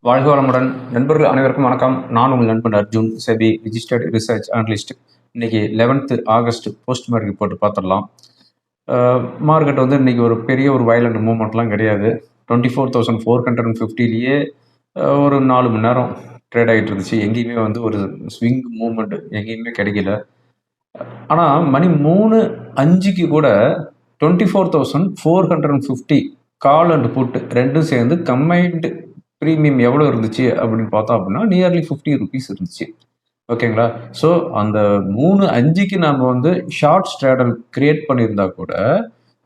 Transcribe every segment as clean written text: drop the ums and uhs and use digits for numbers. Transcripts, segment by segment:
வாழ்க வளமுடன். நண்பர்கள் அனைவருக்கும் வணக்கம். நான் உங்கள் நண்பன் Arjun, SEBI registered research analyst. இன்னைக்கு 11th August post market report பார்த்துடலாம். மார்க்கெட் வந்து இன்னைக்கு ஒரு பெரிய ஒரு வயலண்ட் மூவ்மெண்ட்லாம் கிடையாது. 24,450லேயே ஒரு 4 மணி நேரம் ட்ரேட் ஆகிட்டு இருந்துச்சு. எங்கேயுமே வந்து ஒரு ஸ்விங் மூவ்மெண்ட் எங்கேயுமே கிடைக்கல. ஆனால் மணி 3:05க்கு கூட 24,450 கால் அண்ட் புட் ரெண்டும் சேர்ந்து கம்பைன்டு ப்ரீமியம் எவ்வளோ இருந்துச்சு அப்படின்னு பார்த்தோம் அப்படின்னா நியர்லி 50 ருபீஸ் இருந்துச்சு. ஓகேங்களா? ஸோ அந்த 3:05க்கு நம்ம வந்து ஷார்ட் ஸ்ட்ராடல் கிரியேட் பண்ணியிருந்தா கூட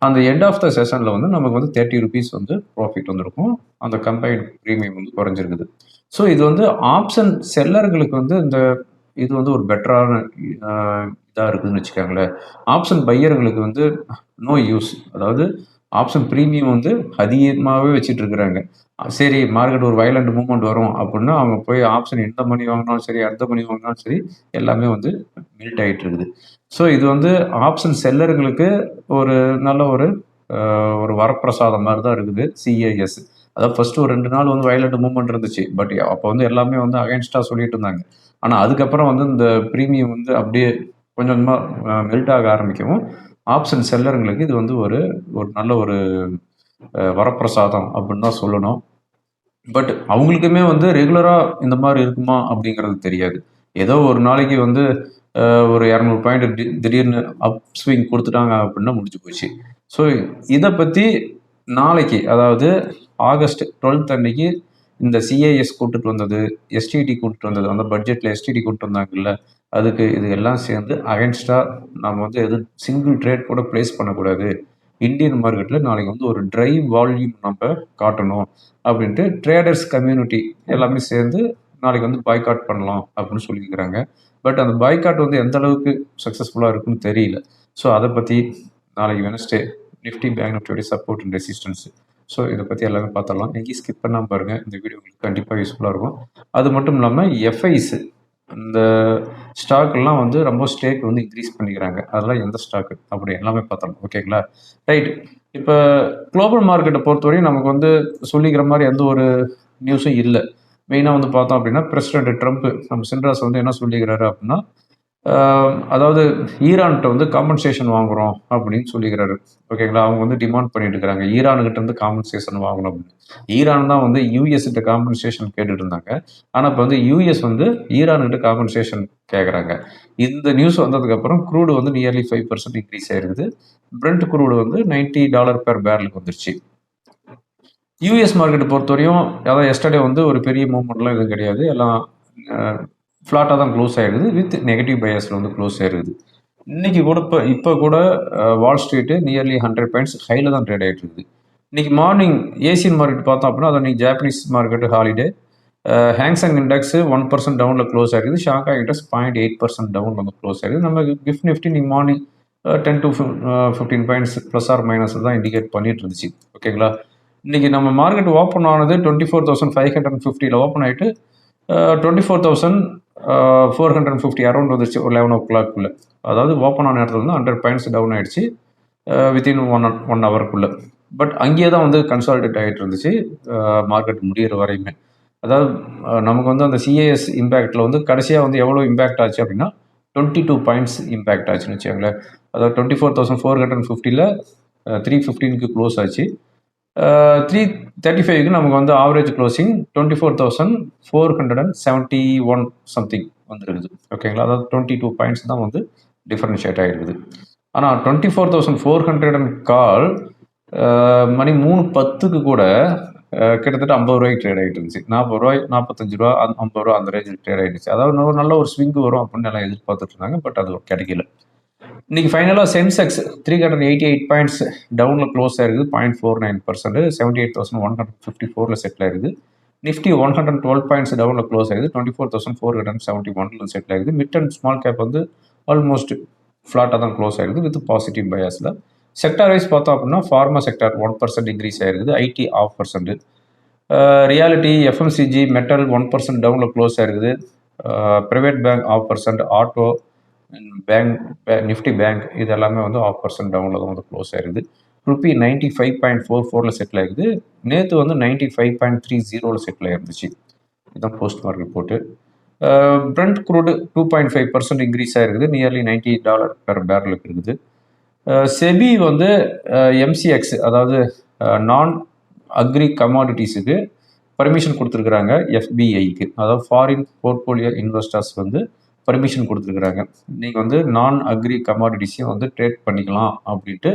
அந்த எண்ட் ஆஃப் த செஷனில் வந்து நமக்கு வந்து 30 ருபீஸ் வந்து ப்ராஃபிட் வந்திருக்கும். அந்த கம்பைன்ட் ப்ரீமியம் வந்து குறைஞ்சிருக்குது. ஸோ இது வந்து ஆப்ஷன் செல்லர்களுக்கு வந்து இது வந்து ஒரு பெட்டரான இதாக இருக்குதுன்னு வச்சுக்கோங்களேன். ஆப்ஷன் பையர்களுக்கு வந்து நோ யூஸ். அதாவது ஆப்ஷன் ப்ரீமியம் வந்து அதிகமாகவே வச்சுட்டு இருக்கிறாங்க. சரி மார்க்கெட் ஒரு வயலண்ட் மூவ்மெண்ட் வரும் அப்படின்னா அவங்க போய் ஆப்ஷன் எந்த மணி வாங்கினாலும் சரி, அடுத்த மணி வாங்கினாலும் சரி, எல்லாமே வந்து மில்ட் ஆகிட்டு இருக்குது. ஸோ இது வந்து ஆப்ஷன் செல்லர்களுக்கு ஒரு நல்ல ஒரு வரப்பிரசாதம் மாதிரி தான் இருக்குது சிஏஎஸ். அதாவது ஃபர்ஸ்ட் ஒரு 2 நாள் வந்து வயலண்ட் மூவ்மெண்ட் இருந்துச்சு. பட் அப்போ வந்து எல்லாமே வந்து அகைன்ஸ்டாக சொல்லிட்டு இருந்தாங்க. ஆனால் அதுக்கப்புறம் வந்து இந்த ப்ரீமியம் வந்து அப்படியே கொஞ்சம் கொஞ்சமாக மெல்ட் ஆக ஆரம்பிக்கவும் ஆப்ஷன் செல்லருங்களுக்கு இது வந்து ஒரு நல்ல ஒரு வரப்பிரசாதம் அப்படின்னு தான் சொல்லணும். பட் அவங்களுக்குமே வந்து ரெகுலராக இந்த மாதிரி இருக்குமா அப்படிங்கிறது தெரியாது. ஏதோ ஒரு நாளைக்கு வந்து ஒரு 200 பாயிண்ட் திடீர்னு அப் ஸ்விங் கொடுத்துட்டாங்க அப்படின்னா முடிஞ்சு போச்சு. ஸோ இதை பற்றி நாளைக்கு, அதாவது ஆகஸ்ட் 12th அன்னைக்கு இந்த சிஐஎஸ் கூப்பிட்டு வந்தது, எஸ்டிடி கூப்பிட்டு வந்தது, அந்த பட்ஜெட்டில் எஸ்டிடி கூப்பிட்டு வந்தாங்கல்ல, அதுக்கு இது எல்லாம் சேர்ந்து அகைன்ஸ்டாக நம்ம வந்து எதுவும் சிங்கிள் ட்ரேட் கூட பிளேஸ் பண்ணக்கூடாது. இந்தியன் மார்க்கெட்டில் நாளைக்கு வந்து ஒரு ட்ரை வால்யூம் நம்ம காட்டணும் அப்படின்ட்டு ட்ரேடர்ஸ் கம்யூனிட்டி எல்லாமே சேர்ந்து நாளைக்கு வந்து பாய்காட் பண்ணலாம் அப்படின்னு சொல்லியிருக்கிறாங்க. பட் அந்த பாய்காட் வந்து எந்த அளவுக்கு சக்ஸஸ்ஃபுல்லாக இருக்குன்னு தெரியல. ஸோ அதை பற்றி நாளைக்கு வெனஸ்டே நிஃப்டி பேங்க் நிஃப்டியோட சப்போர்ட் அண்ட் ரெசிஸ்டன்ஸ். ஸோ இதை பற்றி எல்லாமே பார்த்துடலாம். எங்கேயும் ஸ்கிப் பண்ணாமல் பாருங்கள். இந்த வீடியோ உங்களுக்கு கண்டிப்பாக யூஸ்ஃபுல்லாக இருக்கும். அது மட்டும் இல்லாமல் எஃப்ஐஸ் இந்த ஸ்டாக்லாம் வந்து ரொம்ப ஸ்டேக் வந்து இன்க்ரீஸ் பண்ணிக்கிறாங்க. அதெல்லாம் எந்த ஸ்டாக்கு அப்படி எல்லாமே பார்த்துடலாம். ஓகேங்களா? ரைட். இப்போ குளோபல் மார்க்கெட்டை பொறுத்தவரையும் நமக்கு வந்து சொல்லிக்கிற மாதிரி எந்த ஒரு நியூஸும் இல்லை. மெயினாக வந்து பார்த்தோம் அப்படின்னா பிரசிடென்ட் ட்ரம்ப் நம்ம சின்ராஸ் வந்து என்ன சொல்லிக்கிறாரு அப்படின்னா, அதாவது ஈரான்கிட்ட வந்து காம்பன்சேஷன் வாங்குறோம் அப்படின்னு சொல்லிக்கிறாரு. ஓகேங்களா? அவங்க வந்து டிமாண்ட் பண்ணிட்டு இருக்கிறாங்க ஈரானுக்கிட்ட இருந்து காம்பன்சேஷன் வாங்கணும் அப்படின்னு. ஈரான் தான் வந்து யூஎஸ் கிட்ட காம்பன்சேஷன் கேட்டுட்டு இருந்தாங்க. ஆனால் இப்போ வந்து யூஎஸ் வந்து ஈரானுக்கிட்ட காம்பன்சேஷன் கேட்குறாங்க. இந்த நியூஸ் வந்ததுக்கப்புறம் க்ரூடு வந்து நியர்லி 5% இன்க்ரீஸ் ஆயிருக்குது. பிரெண்ட் க்ரூடு வந்து $90 பெர் பேரலுக்கு வந்துருச்சு. யூஎஸ் மார்க்கெட்டை பொறுத்தவரையும் அதாவது எஸ்டர்டே வந்து ஒரு பெரிய மூவ்மெண்ட்லாம் எதுவும் கிடையாது. எல்லாம் ஃப்ளாட்டாக தான் க்ளோஸ் ஆகிடுது. வித் நெகட்டிவ் பயாஸில் வந்து க்ளோஸ் ஆகிருக்குது. இன்றைக்கி கூட இப்போ கூட வால் ஸ்ட்ரீட்டு நியர்லி 100 பாயிண்ட்ஸ் ஹையில் தான் ட்ரேட் ஆகிட்டு இருக்குது. இன்றைக்கி மார்னிங் ஏசியன் மார்க்கெட் பார்த்தோம் அப்படின்னா அது இன்றைக்கி Japanese market holiday. Hang Seng index 1% டவுனில் க்ளோஸ் ஆகிருக்குது. ஷாங்காய் இண்டெக்ஸ் 0.8% டவுன் வந்து க்ளோஸ் ஆகிருக்குது. நம்ம கிஃப்ட் நிஃப்டி இன்னைக்கு morning 10 to 15 points plus or minus தான் இண்டிகேட் பண்ணிட்டு இருந்துச்சு. ஓகேங்களா? இன்றைக்கி நம்ம மார்க்கெட் ஓப்பன் ஆனது 24,550 ஓப்பன் ஆகிட்டு 24,450 அரௌண்ட் வந்துருச்சு ஒரு 11 o'clock. அதாவது ஓப்பன் ஆன இடத்துல வந்து 100 பாயிண்ட்ஸ் டவுன் ஆகிடுச்சு வித்தின் ஒன் ஹவருக்குள்ளே. பட் அங்கேயே தான் வந்து கன்சால்டேட் ஆகிட்டு இருந்துச்சு மார்க்கெட் முடிகிற வரையுமே. அதாவது நமக்கு வந்து அந்த சிஏஎஸ் இம்பேக்டில் வந்து கடைசியாக வந்து எவ்வளோ இம்பேக்ட் ஆச்சு அப்படின்னா 22 பாயிண்ட்ஸ் இம்பேக்ட் ஆச்சுன்னு வச்சுக்கோங்களேன். அதாவது 24,450ல் 315க்கு க்ளோஸ் ஆச்சு. 335க்கு நமக்கு வந்து ஆவரேஜ் க்ளோசிங் 24,471 சம்திங் வந்துருக்குது. ஓகேங்களா? அதாவது 22 பாயிண்ட்ஸ் தான் வந்து டிஃபரன்ஷியேட் ஆகிருக்குது. ஆனால் 24,400 கால் மணி 3:10க்கு கூட கிட்டத்தட்ட 50 ரூபாய்க்கு ட்ரேட் ஆகிட்டு இருந்துச்சு. 40 ரூபாய், 45 ரூபா, 50 ரூபா அந்த ரேஞ்சில் ட்ரேட் ஆகிடுச்சு. அதாவது ஒரு நல்ல ஒரு ஸ்விங் வரும் அப்படின்னு எல்லாம் எதிர்பார்த்துட்டு இருந்தாங்க. பட் அது கிடைக்கல. இன்னைக்கு ஃபைனலாக சென்செக்ஸ் 388 பாயிண்ட்ஸ் டவுனில் க்ளோஸ் ஆயிருக்குது. 0.49%, 78,154 செட்டில் ஆயிருக்குது. நிஃப்டி 112 பாயிண்ட்ஸ் டவுனில் க்ளோஸ் ஆகுது. 24,471 செட்டில் ஆகுது. மிட் அண்ட் ஸ்மால் கேப் வந்து ஆல்மோஸ்ட் ஃப்ளாட்டாக தான் க்ளோஸ் ஆயிருக்குது வித் பாசிட்டிவ் பயாஸில். செக்டார் வைஸ் பார்த்தோம் அப்படின்னா ஃபார்மா செக்டார் 1% இன்க்ரீஸ் ஆயிருக்குது. ஐடி 0.5%. ரியாலிட்டி, எஃப்எம்சிஜி, மெட்டல் 1% டவுனில் க்ளோஸ் ஆயிருக்குது. Private bank 0.5%, auto, bank, Nifty bank இது எல்லாமே வந்து 0.5% டவுனில் தான் வந்து க்ளோஸ் ஆயிருக்குது. ருபி 95.44 செட்டில் ஆயிருக்குது. நேற்று வந்து 95.30 செட்டில் ஆயிருந்துச்சு. இதுதான் post market report. Brent crude 2.5% increase ஆயிருக்குது, நியர்லி $90 பெர் பேரலுக்கு இருக்குது. செபி வந்து எம்சிஎக்ஸ், அதாவது நான் அக்ரி கமாடிட்டிஸுக்கு பர்மிஷன் கொடுத்துருக்குறாங்க. எஃபிஐக்கு, அதாவது ஃபாரின் போர்ட்போலியோ இன்வெஸ்டர்ஸ் வந்து பர்மிஷன் கொடுத்துருக்குறாங்க. நீங்கள் வந்து நான் அக்ரி கமாடிட்டிஸையும் வந்து ட்ரேட் பண்ணிக்கலாம் அப்படின்ட்டு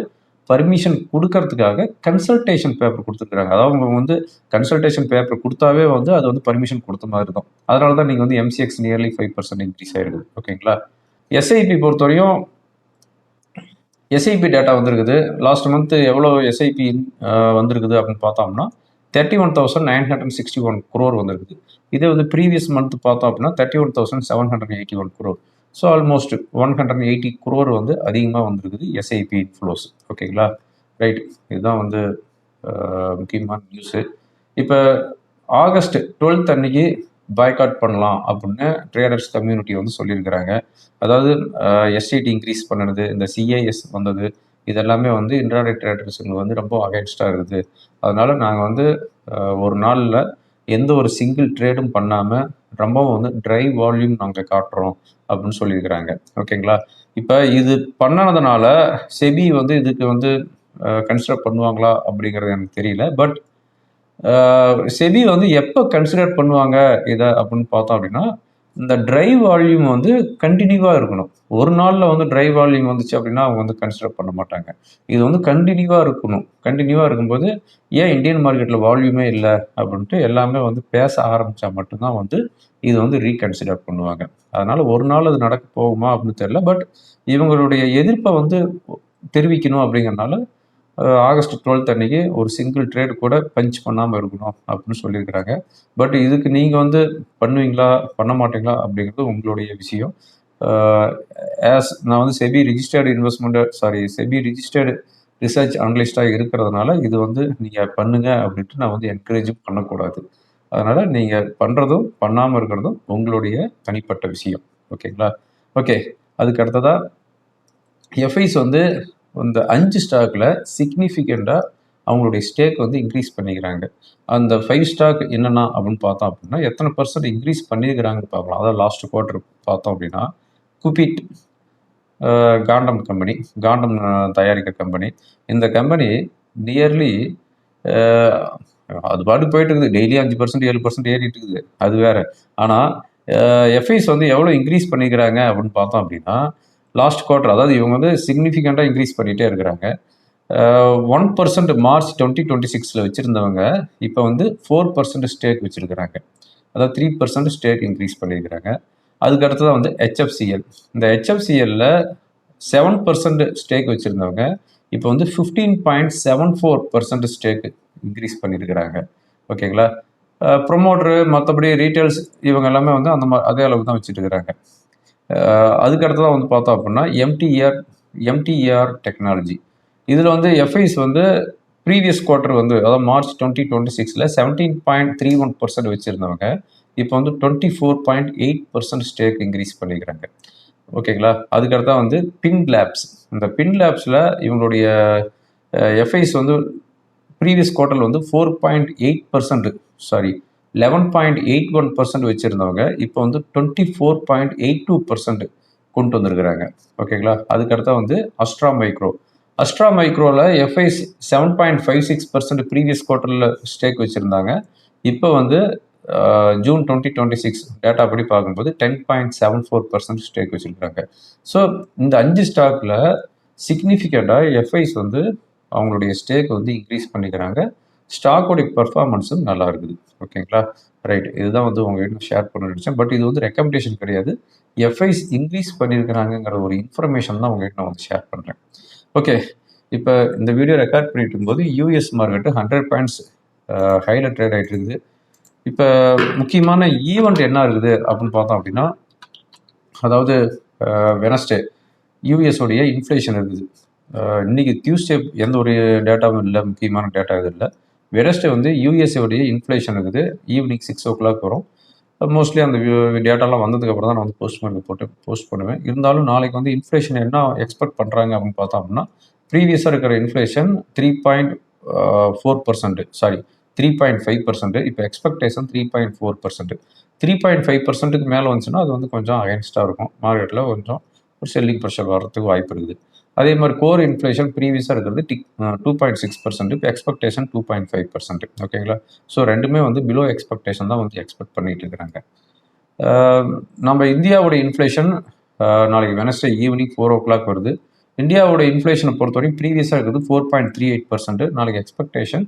பர்மிஷன் கொடுக்கறதுக்காக கன்சல்டேஷன் பேப்பர் கொடுத்துருக்குறாங்க. அதாவது அவங்க வந்து கன்சல்டேஷன் பேப்பர் கொடுத்தாவே வந்து அது வந்து பர்மிஷன் கொடுத்த மாதிரி இருக்கும். அதனால தான் நீங்கள் வந்து எம்சிஎக்ஸ் நியர்லி 5% இன்க்ரீஸ் ஆயிருக்குது. ஓகேங்களா. எஸ்ஐபி பொறுத்தவரையும் எஸ்ஐபி டேட்டா வந்திருக்குது. லாஸ்ட் மந்த் எவ்வளோ எஸ்ஐபி வந்திருக்குது அப்படின்னு பார்த்தோம்னா 31,961 crore வந்திருக்குது. இதே வந்து ப்ரீவியஸ் மந்த் பார்த்தோம் அப்படின்னா 31,781 crore. ஸோ ஆல்மோஸ்ட் 180 crore வந்து அதிகமாக வந்திருக்குது எஸ்ஐபி இன்ஃப்ளோஸ். ஓகேங்களா. ரைட், இதுதான் வந்து முக்கியமான நியூஸு. இப்போ ஆகஸ்ட் 12th அன்னைக்கு பாய்காட் பண்ணலாம் அப்படின்னு ட்ரேடர்ஸ் கம்யூனிட்டி வந்து சொல்லியிருக்கிறாங்க. அதாவது எஸ்டிடி இன்க்ரீஸ் பண்ணுறது, இந்த சிஐஎஸ் வந்தது, இதெல்லாமே வந்து இன்ட்ராடே ட்ரேடர்ஸுங்களுக்கு வந்து ரொம்ப அகைன்ஸ்டாக இருக்குது. அதனால் நாங்கள் வந்து ஒரு நாளில் எந்த ஒரு சிங்கிள் ட்ரேடும் பண்ணாமல் ரொம்பவும் வந்து ட்ரை வால்யூம் நாங்கள் காட்டுறோம் அப்படின்னு சொல்லியிருக்கிறாங்க. ஓகேங்களா. இப்போ இது பண்ணனதுனால செபி வந்து இதுக்கு வந்து கன்சிடர் பண்ணுவாங்களா அப்படிங்கிறது எனக்கு தெரியல. பட் செபி வந்து எப்போ கன்சிடர் பண்ணுவாங்க இதை அப்படின்னு பார்த்தோம் அப்படின்னா, இந்த ட்ரை வால்யூம் வந்து கண்டினியூவாக இருக்கணும். ஒரு நாளில் வந்து ட்ரை வால்யூம் வந்துச்சு அப்படின்னா அவங்க வந்து கன்சிடர் பண்ண மாட்டாங்க. இது வந்து கண்டினியூவாக இருக்கணும். கண்டினியூவாக இருக்கும்போது ஏன் இந்தியன் மார்க்கெட்டில் வால்யூமே இல்லை அப்படின்ட்டு எல்லாமே வந்து பேச ஆரம்பித்தா மட்டும்தான் வந்து இது வந்து ரீகன்சிடர் பண்ணுவாங்க. அதனால் ஒரு நாள் அது நடக்க போகுமா அப்படின்னு தெரியல. பட் இவங்களுடைய எதிர்ப்பை வந்து தெரிவிக்கணும் அப்படிங்கிறனால ஆகஸ்ட் 12th அன்னைக்கு ஒரு சிங்கிள் ட்ரேட் கூட பஞ்ச் பண்ணாமல் இருக்கணும் அப்படின்னு சொல்லியிருக்கிறாங்க. பட் இதுக்கு நீங்கள் வந்து பண்ணுவீங்களா பண்ண மாட்டீங்களா அப்படிங்கிறது உங்களுடைய விஷயம். நான் வந்து செபி ரிஜிஸ்டர்டு ரிசர்ச் அனலிஸ்டாக இருக்கிறதுனால இது வந்து நீங்கள் பண்ணுங்க அப்படின்ட்டு நான் வந்து என்கரேஜும் பண்ணக்கூடாது. அதனால் நீங்கள் பண்ணுறதும் பண்ணாமல் இருக்கிறதும் உங்களுடைய தனிப்பட்ட விஷயம். ஓகேங்களா. ஓகே, அதுக்கு அடுத்ததாக எஃப்ஐஸ் வந்து இந்த 5 ஸ்டாக்கில் சிக்னிஃபிகண்ட்டாக அவங்களுடைய ஸ்டேக் வந்து இன்க்ரீஸ் பண்ணிக்கிறாங்க. அந்த 5 ஸ்டாக் என்னென்னா அப்படின்னு பார்த்தோம் அப்படின்னா எத்தனை % இன்க்ரீஸ் பண்ணியிருக்கிறாங்கன்னு பார்க்கலாம். அதாவது லாஸ்ட் குவார்ட்டர் பார்த்தோம் அப்படின்னா குபிட் காண்டம் கம்பெனி, காண்டம் தயாரிக்கிற கம்பெனி. இந்த கம்பெனி நியர்லி அது பாட்டு போயிட்டு இருக்குது. டெய்லி 5% 7% ஏறிட்டு இருக்குது, அது வேற. ஆனால் எஃப்ஐஸ் வந்து எவ்வளோ இன்க்ரீஸ் பண்ணிக்கிறாங்க அப்படின்னு பார்த்தோம் அப்படின்னா லாஸ்ட் குவார்ட்டர், அதாவது இவங்க வந்து சிக்னிஃபிகண்ட்டாக இன்க்ரீஸ் பண்ணிகிட்டே இருக்கிறாங்க. 1% மார்ச் 2026 வச்சுருந்தவங்க இப்போ வந்து 4% ஸ்டேக் வச்சுருக்கிறாங்க. அதாவது 3% ஸ்டேக் இன்க்ரீஸ் பண்ணியிருக்கிறாங்க. அதுக்கு அடுத்ததான் வந்து ஹெச்எஃப்சிஎல். இந்த ஹெச்எஃப்சிஎல்ல 7% ஸ்டேக் வச்சுருந்தவங்க இப்போ வந்து 15.74% ஸ்டேக் இன்க்ரீஸ் பண்ணியிருக்கிறாங்க. ஓகேங்களா. ப்ரொமோட்ரு மற்றபடி ரீட்டைல்ஸ் இவங்க எல்லாமே வந்து அதே அளவுக்கு தான் வச்சுட்டு இருக்கிறாங்க. அதுக்கு அடுத்ததான் வந்து பார்த்தோம் அப்படின்னா எம்டிஏஆர் டெக்னாலஜி. இதில் வந்து எஃப்ஐஸ் வந்து ப்ரீவியஸ் குவார்ட்டர் வந்து அதாவது மார்ச் 2026 17.31% வச்சுருந்தவங்க இப்போ வந்து 24.8% ஸ்டேக் இன்க்ரீஸ் பண்ணிக்கிறாங்க. ஓகேங்களா. அதுக்கடுத்தா வந்து பின் லேப்ஸ். இந்த பின் லேப்ஸில் இவங்களுடைய எஃப்ஐஸ் வந்து ப்ரீவியஸ் குவார்ட்டரில் வந்து 11.81% வச்சுருந்தவங்க இப்போ வந்து 24.82% கொண்டு வந்திருக்கிறாங்க. ஓகேங்களா. அதுக்கடுத்தா வந்து அஸ்ட்ரா மைக்ரோவில் எஃப்ஐஸ் 7.56% ப்ரீவியஸ் குவார்ட்டரில் ஸ்டேக் வச்சுருந்தாங்க. இப்போ வந்து ஜூன் 2026 டேட்டா படி பார்க்கும்போது 10.74% ஸ்டேக் வச்சுருக்காங்க. ஸோ இந்த 5 ஸ்டாக்கில் சிக்னிஃபிகண்ட்டாக எஃப்ஐஸ் வந்து அவங்களுடைய ஸ்டேக் வந்து இன்க்ரீஸ் பண்ணிக்கிறாங்க. ஸ்டாக்கோடைய பர்ஃபார்மன்ஸும் நல்லா இருக்குது. ஓகேங்களா. ரைட், இதுதான் வந்து உங்கள்கிட்ட ஷேர் பண்ண நினச்சேன். பட் இது வந்து ரெக்கமெண்டேஷன் கிடையாது. எஃப்ஐஸ் இன்க்ரீஸ் பண்ணியிருக்கிறாங்கிற ஒரு இன்ஃபர்மேஷன் தான் உங்கள்கிட்ட நான் வந்து ஷேர் பண்ணுறேன். ஓகே, இப்போ இந்த வீடியோ ரெக்கார்ட் பண்ணிட்டு இருக்கும்போது யூஎஸ் மார்க்கெட்டு 100 பாயிண்ட்ஸ் ஹையில் ட்ரேட் ஆகிட்டு இருக்குது. இப்போ முக்கியமான ஈவெண்ட் என்ன இருக்குது அப்படின்னு பார்த்தோம் அப்படின்னா, அதாவது வெனஸ்டே யூஎஸோடைய இன்ஃப்ளேஷன் இருக்குது. இன்றைக்கி டியூஸ்டே எந்த ஒரு டேட்டாவும் இல்லை, முக்கியமான டேட்டா எதுவும் இல்லை. வெனஸ்டே வந்து யூஎஸ்ஏடைய இன்ஃப்ளேஷன் இருக்குது. ஈவினிங் 6 o'clock வரும். மோஸ்ட்லி அந்த டேட்டாலாம் வந்ததுக்கப்புறம் தான் நான் வந்து போஸ்ட் பண்ணுவேன். இருந்தாலும் நாளைக்கு வந்து இன்ஃப்ளேஷன் என்ன எக்ஸ்பெக்ட் பண்ணுறாங்க அப்படின்னு பார்த்தோம் அப்படின்னா ப்ரீவியஸாக இருக்கிற இன்ஃப்ளேஷன் 3.4%, 3.5%. இப்போ எக்ஸ்பெக்டேஷன் 3.4%. 3.5%க்கு மேலே வந்துச்சுன்னா அது வந்து கொஞ்சம் அகைன்ஸ்டாக இருக்கும். மார்க்கெட்டில் கொஞ்சம் ஒரு செல்லிங் ப்ரெஷர் வர்றதுக்கு வாய்ப்பு இருக்குது. அதே மாதிரி கோர் இன்ஃப்ளேஷன் ப்ரீவியஸாக இருக்கிறது 2.6%. இப்போ எக்ஸ்பெக்டேஷன் 2.5%. ஓகேங்களா? ஸோ ரெண்டுமே வந்து பிலோ எக்ஸ்பெக்டேஷன் தான் வந்து எக்ஸ்பெக்ட் பண்ணிட்டு இருக்கிறாங்க. நம்ம இந்தியாவோட இன்ஃப்ளேஷன் நாளைக்கு வெனஸ்டே ஈவினிங் 4 o'clock வருது. இந்தியாவோட இன்ஃப்ளேஷனை பொறுத்தவரைக்கும் ப்ரீவியஸாக இருக்கிறது 4.38%. நாளைக்கு எக்ஸ்பெக்டேஷன்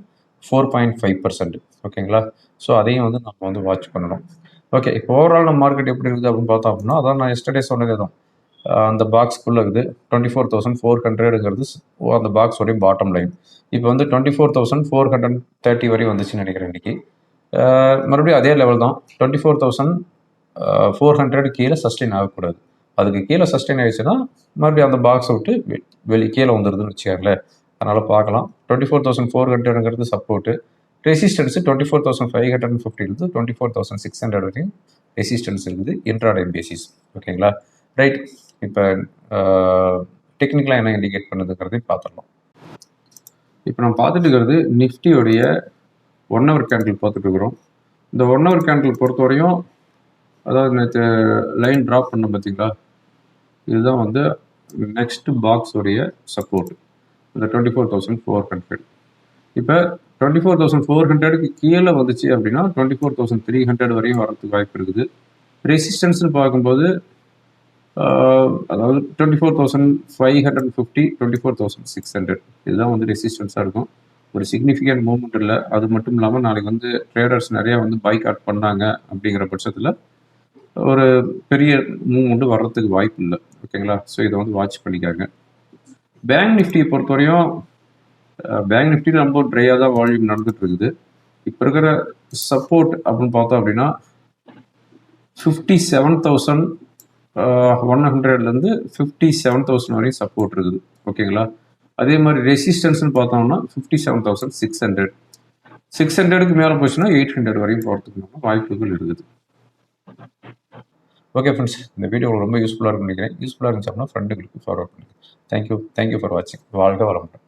4.5%. ஓகேங்களா? ஸோ அதையும் வந்து நம்ம வந்து வாட்ச் பண்ணணும். ஓகே, இப்போ ஓவரால் நம்ம மார்க்கெட் எப்படி இருக்குது அப்படின்னு பார்த்தோம் அப்படின்னா, அதான் நான் எஸ்டர்டே சொன்னதே தான். அந்த பாக்ஸ்க்குள்ளே இருக்குது 24,400ங்கிறது அந்த பாக்ஸோடைய பாட்டம் லைன். இப்போ வந்து 24,430 வரையும் வந்துச்சுன்னு நினைக்கிறேன் இன்னைக்கு. மறுபடியும் அதே லெவல் தான். 24,400 கீழே சஸ்டெயின் ஆகக்கூடாது. அதுக்கு கீழே சஸ்டெயின் ஆகிடுச்சுன்னா மறுபடியும் அந்த பாக்ஸை விட்டு கீழே வந்துடுதுன்னு வச்சுக்காங்களேன். அதனால் பார்க்கலாம். 24,400ங்கிறது சப்போர்ட்டு. ரெசிஸ்டன்ஸு 24,550 24,600 வரையும் ரெசிஸ்டன்ஸ் இருக்குது இன்ட்ராடே பேசிஸ். ஓகேங்களா? ரைட். இப்போ டெக்னிக்கலாக என்ன இண்டிகேட் பண்ணுதுங்கிறதையும் பார்த்துடலாம். இப்போ நம்ம பார்த்துட்டு இருக்கிறது நிஃப்டியோடைய 1 hour கேண்டில் பார்த்துட்டு இருக்கிறோம். இந்த 1 hour கேண்டில் பொறுத்தவரையும், அதாவது நேற்று லைன் ட்ராப் பண்ண பார்த்தீங்களா, இதுதான் வந்து நெக்ஸ்ட் பாக்ஸோடைய சப்போர்ட், இந்த 24,400. இப்போ 24,400க்கு கீழே வந்துச்சு அப்படின்னா 24,300 வரையும் வரதுக்கு வாய்ப்பு இருக்குது. ரெசிஸ்டன்ஸ்னு பார்க்கும்போது அதாவது 24,550 24,600 இதுதான் வந்து ரெசிஸ்டன்ஸாக இருக்கும். ஒரு சிக்னிஃபிகண்ட் மூவ்மெண்ட் இல்லை. அது மட்டும் இல்லாமல் நாளைக்கு வந்து ட்ரேடர்ஸ் நிறையா வந்து பைக் பண்ணாங்க அப்படிங்கிற பட்சத்தில் ஒரு பெரிய மூவ்மெண்ட்டு வர்றதுக்கு வாய்ப்பு இல்லை. ஓகேங்களா? ஸோ இதை வந்து வாட்ச் பண்ணிக்காங்க. பேங்க் நிஃப்டியை பொறுத்தவரையும் பேங்க் நிஃப்டி ரொம்ப ட்ரையாக தான் வால்யூம் நடந்துட்டு இருக்குது. இப்போ இருக்கிற சப்போர்ட் அப்படின்னு பார்த்தோம் அப்படின்னா 57,100லேருந்து 57,000 வரையும் சப்போர்ட் இருக்குது. ஓகேங்களா? அதே மாதிரி ரெசிஸ்டன்ஸ்னு பார்த்தோம்னா 57,600. 600க்கு மேலே போச்சுன்னா 800 வரையும் போகிறதுக்கு வாய்ப்புகள் இருக்குது. ஓகே ஃப்ரெண்ட்ஸ், இந்த வீடியோ ரொம்ப யூஸ்ஃபுல்லாக இருக்குன்னு நினைக்கிறேன். யூஸ்ஃபுல்லாக இருந்துச்சு அப்படின்னா ஃப்ரெண்டுகளுக்கு ஃபார்வர்ட் பண்ணுங்கள். தேங்க்யூ ஃபார் வாட்சிங். வாழ்க வளமுடன்.